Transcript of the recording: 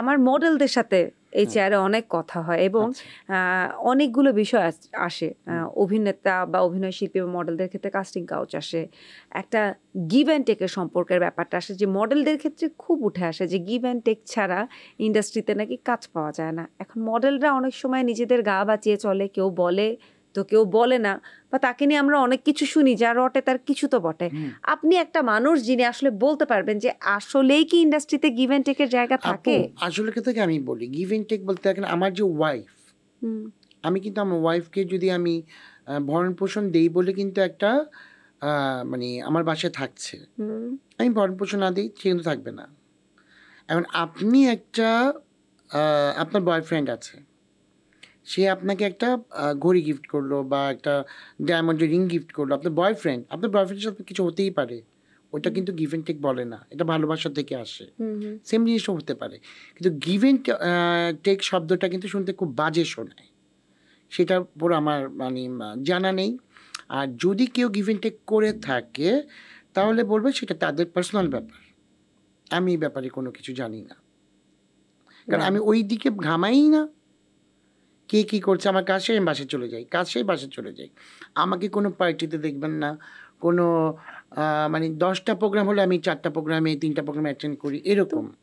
আমার মডেলদের সাথে এই চেয়ারে অনেক কথা হয় এবং অনেকগুলো বিষয় আসে। অভিনেতা বা অভিনয় শিল্পী বা মডেলদের ক্ষেত্রে কাস্টিং কাউচ আসে, একটা গিভ অ্যান্ড টেকের সম্পর্কের ব্যাপারটা আসে, যে মডেলদের ক্ষেত্রে খুব উঠে আসে যে গিভ অ্যান্ড টেক ছাড়া ইন্ডাস্ট্রিতে নাকি কাজ পাওয়া যায় না। এখন মডেলরা অনেক সময় নিজেদের গা বাঁচিয়ে চলে, কেউ বলে তো কেউ বলে না, বা তাকে নিয়ে আমরা অনেক কিছু শুনি, যা রটে তার কিছু তো বটে। আপনি একটা মানুষ যিনি আসলে বলতে পারবেন যে আসলেই কি ইন্ডাস্ট্রিতে গিভ অ্যান্ড টেকের জায়গা থাকে? আসলে থেকে আমি বলি গিভ অ্যান্ড টেক বলতে দেখেন, আমার যে ওয়াইফ, আমি কিন্তু আমার ওয়াইফকে যদি আমি ভরণ পোষণ দেই বলে কিন্তু একটা মানে আমার বাসায় থাকছে, আমি ভরণ পোষণ না দিই সে কিন্তু থাকবে না। এখন আপনি একটা আপনার বয়ফ্রেন্ড আছে, সে আপনাকে একটা ঘড়ি গিফট করলো বা একটা ডায়মন্ডের রিং গিফট করলো, আপনার বয়ফ্রেন্ডের সাথে কিছু হতেই পারে, ওটা কিন্তু গিভ অ্যান্ড টেক বলে না, এটা ভালোবাসা থেকে আসে। সেম জিনিসটা হতে পারে, কিন্তু গিভ অ্যান্ড টেক শব্দটা কিন্তু শুনতে খুব বাজে শোনায়, সেটার উপর আমার মানে জানা নেই। আর যদি কেউ গিভ অ্যান্ড টেক করে থাকে তাহলে বলবে সেটা তাদের পার্সোনাল ব্যাপার, আমি এই ব্যাপারে কোনো কিছু জানি না, কারণ আমি ওই দিকে ঘামাই না। কে কী করছে আমার কাজ সেই বাসে চলে যাই, বাসে চলে যাই। আমাকে কোনো পার্টিতে দেখবেন না, কোনো মানে 10টা প্রোগ্রাম হলে আমি 4টা প্রোগ্রামে 3টা প্রোগ্রামে অ্যাটেন্ড করি, এরকম।